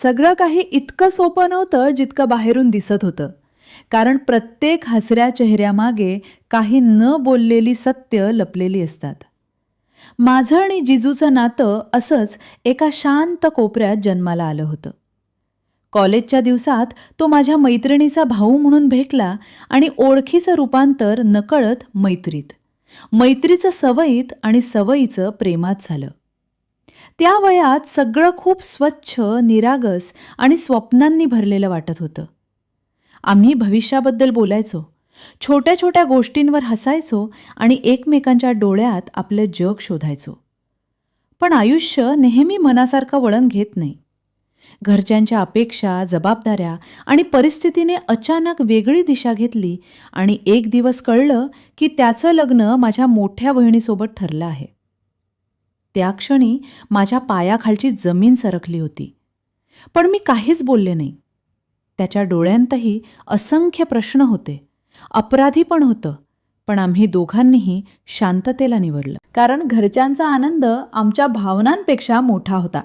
सगळं काही इतकं सोपं नव्हतं जितकं बाहेरून दिसत होतं. कारण प्रत्येक हसऱ्या चेहऱ्यामागे काही न बोललेली सत्य लपलेली असतात. माझं आणि जिजूचं नातं असंच एका शांत कोपऱ्यात जन्माला आलं होतं. कॉलेजच्या दिवसात तो माझ्या मैत्रिणीचा भाऊ म्हणून भेटला आणि ओळखीचं रूपांतर नकळत मैत्रीत, मैत्रीचं सवयीत आणि सवयीचं प्रेमात झालं. त्या वयात सगळं खूप स्वच्छ, निरागस आणि स्वप्नांनी भरलेलं वाटत होतं. आम्ही भविष्याबद्दल बोलायचो, छोट्या छोट्या गोष्टींवर हसायचो आणि एकमेकांच्या डोळ्यात आपलं जग शोधायचो. पण आयुष्य नेहमी मनासारखं वळण घेत नाही. घरच्यांच्या अपेक्षा, जबाबदाऱ्या आणि परिस्थितीने अचानक वेगळी दिशा घेतली आणि एक दिवस कळलं की त्याचं लग्न माझ्या मोठ्या बहिणीसोबत ठरलं आहे. त्या क्षणी माझ्या पायाखालची जमीन सरकली होती. पण मी काहीच बोलले नाही. त्याच्या डोळ्यांतही असंख्य प्रश्न होते, अपराधी पण होतं. पण आम्ही दोघांनीही शांततेला निवडलं. कारण घरच्यांचा आनंद आमच्या भावनांपेक्षा मोठा होता.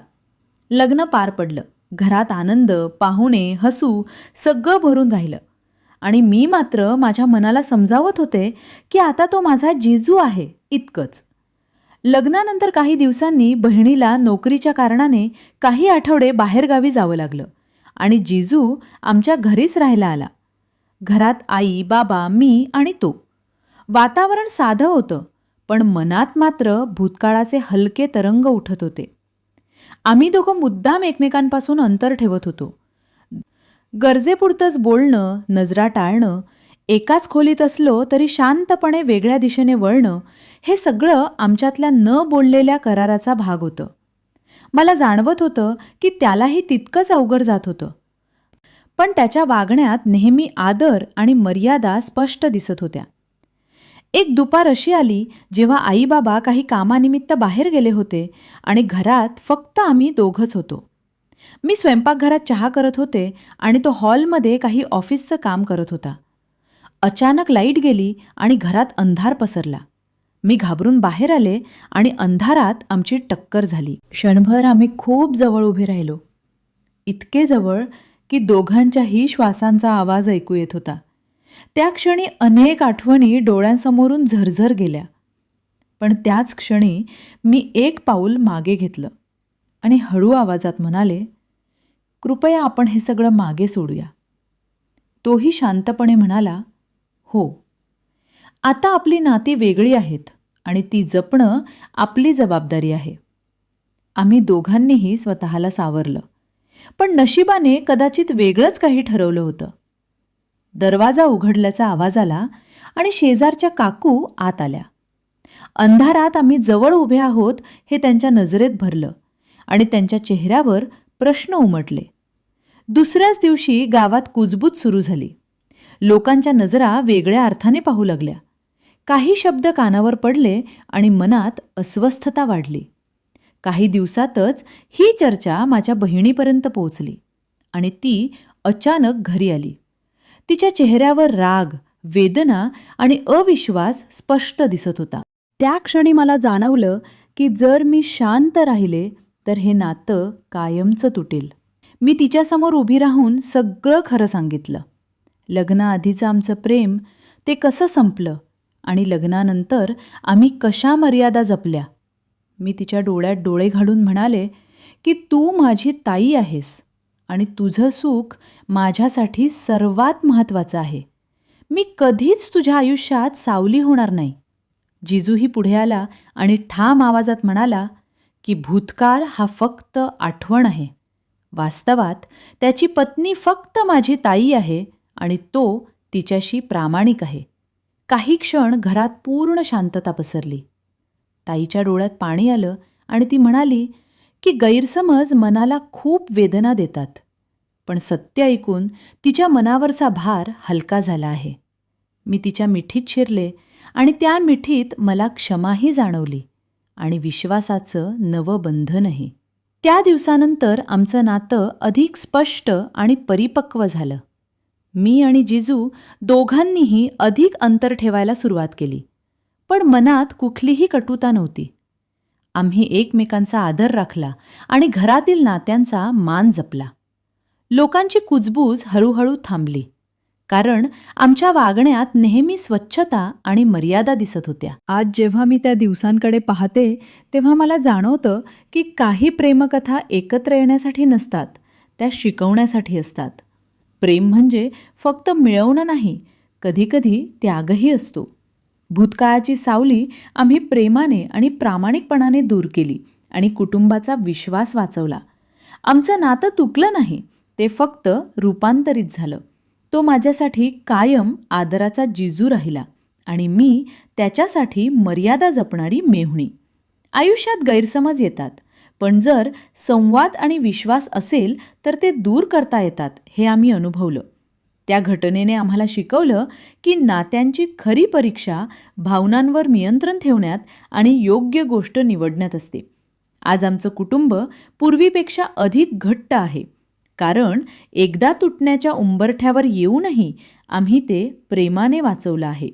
लग्न पार पडलं. घरात आनंद, पाहुणे, हसू सगळं भरून राहिलं. आणि मी मात्र माझ्या मनाला समजावत होते की आता तो माझा जिजू आहे इतकंच. लग्नानंतर काही दिवसांनी बहिणीला नोकरीच्या कारणाने काही आठवडे बाहेरगावी जावं लागलं आणि जिजू आमच्या घरीच राहायला आला. घरात आई, बाबा, मी आणि तो. वातावरण साधं होतं, पण मनात मात्र भूतकाळाचे हलके तरंग उठत होते. आम्ही दोघं मुद्दाम एकमेकांपासून अंतर ठेवत होतो. गरजेपुरतंच बोलणं, नजरा टाळणं, एकाच खोलीत असलो तरी शांतपणे वेगळ्या दिशेने वळणं, हे सगळं आमच्यातल्या न बोललेल्या कराराचा भाग होतं. मला जाणवत होतं की त्यालाही तितकंच अवघड जात होतं. पण त्याच्या वागण्यात नेहमी आदर आणि मर्यादा स्पष्ट दिसत होत्या. एक दुपार अशी आली जेव्हा आई बाबा काही कामानिमित्त बाहेर गेले होते आणि घरात फक्त आम्ही दोघंच होतो. मी स्वयंपाकघरात चहा करत होते आणि तो हॉलमध्ये काही ऑफिसचं काम करत होता. अचानक लाईट गेली आणि घरात अंधार पसरला. मी घाबरून बाहेर आले आणि अंधारात आमची टक्कर झाली. क्षणभर आम्ही खूप जवळ उभे राहिलो. इतके जवळ की दोघांच्याही श्वासांचा आवाज ऐकू येत होता. त्या क्षणी अनेक आठवणी डोळ्यांसमोरून झरझर गेल्या. पण त्याच क्षणी मी एक पाऊल मागे घेतलं आणि हळू आवाजात म्हणाले, कृपया आपण हे सगळं मागे सोडूया. तोही शांतपणे म्हणाला, हो, आता आपली नाती वेगळी आहेत आणि ती जपणं आपली जबाबदारी आहे. आम्ही दोघांनीही स्वतःला सावरलं. पण नशिबाने कदाचित वेगळंच काही ठरवलं होतं. दरवाजा उघडल्याचा आवाज आला आणि शेजारच्या काकू आत आल्या. अंधारात आम्ही जवळ उभे आहोत हे त्यांच्या नजरेत भरलं आणि त्यांच्या चेहऱ्यावर प्रश्न उमटले. दुसऱ्याच दिवशी गावात कुजबूज सुरू झाली. लोकांच्या नजरा वेगळ्या अर्थाने पाहू लागल्या. काही शब्द कानावर पडले आणि मनात अस्वस्थता वाढली. काही दिवसातच ही चर्चा माझ्या बहिणीपर्यंत पोहोचली आणि ती अचानक घरी आली. तिच्या चेहऱ्यावर राग, वेदना आणि अविश्वास स्पष्ट दिसत होता. त्या क्षणी मला जाणवलं की जर मी शांत राहिले तर हे नातं कायमचं तुटेल. मी तिच्यासमोर उभी राहून सगळं खरं सांगितलं. लग्नाआधीचं आमचं प्रेम ते कसं संपलं आणि लग्नानंतर आम्ही कशा मर्यादा जपल्या. मी तिच्या डोळ्यात डोळे घालून म्हणाले की तू माझी ताई आहेस आणि तुझं सुख माझ्यासाठी सर्वात महत्त्वाचं आहे. मी कधीच तुझ्या आयुष्यात सावली होणार नाही. जिजूही पुढे आला आणि ठाम आवाजात म्हणाला की भूतकाळ हा फक्त आठवण आहे. वास्तवात त्याची पत्नी फक्त माझी ताई आहे आणि तो तिच्याशी प्रामाणिक आहे. काही क्षण घरात पूर्ण शांतता पसरली. ताईच्या डोळ्यात पाणी आलं आणि ती म्हणाली की गैरसमज मनाला खूप वेदना देतात, पण सत्य ऐकून तिच्या मनावरचा भार हलका झाला आहे. मी तिच्या मिठीत शिरले आणि त्या मिठीत मला क्षमाही जाणवली आणि विश्वासाचं नवं बंधनही. त्या दिवसानंतर आमचं नातं अधिक स्पष्ट आणि परिपक्व झालं. मी आणि जिजू दोघांनीही अधिक अंतर ठेवायला सुरुवात केली, पण मनात कुठलीही कटुता नव्हती. आम्ही एकमेकांचा आदर राखला आणि घरातील नात्यांचा मान जपला. लोकांची कुजबूज हळूहळू थांबली, कारण आमच्या वागण्यात नेहमी स्वच्छता आणि मर्यादा दिसत होत्या. आज जेव्हा मी त्या दिवसांकडे पाहते तेव्हा मला जाणवतं की काही प्रेमकथा एकत्र येण्यासाठी नसतात, त्या शिकवण्यासाठी असतात. प्रेम म्हणजे फक्त मिळवणं नाही, कधीकधी त्यागही असतो. भूतकाळाची सावली आम्ही प्रेमाने आणि प्रामाणिकपणाने दूर केली आणि कुटुंबाचा विश्वास वाचवला. आमचं नातं तुटलं नाही, ते फक्त रूपांतरित झालं. तो माझ्यासाठी कायम आदराचा जिजू राहिला आणि मी त्याच्यासाठी मर्यादा जपणारी मेहुणी. आयुष्यात गैरसमज येतात, पण जर संवाद आणि विश्वास असेल तर ते दूर करता येतात, हे आम्ही अनुभवलं. त्या घटनेने आम्हाला शिकवलं की नात्यांची खरी परीक्षा भावनांवर नियंत्रण ठेवण्यात आणि योग्य गोष्ट निवडण्यात असते. आज आमचं कुटुंब पूर्वीपेक्षा अधिक घट्ट आहे, कारण एकदा तुटण्याच्या उंबरठ्यावर येऊनही आम्ही ते प्रेमाने वाचवलं आहे.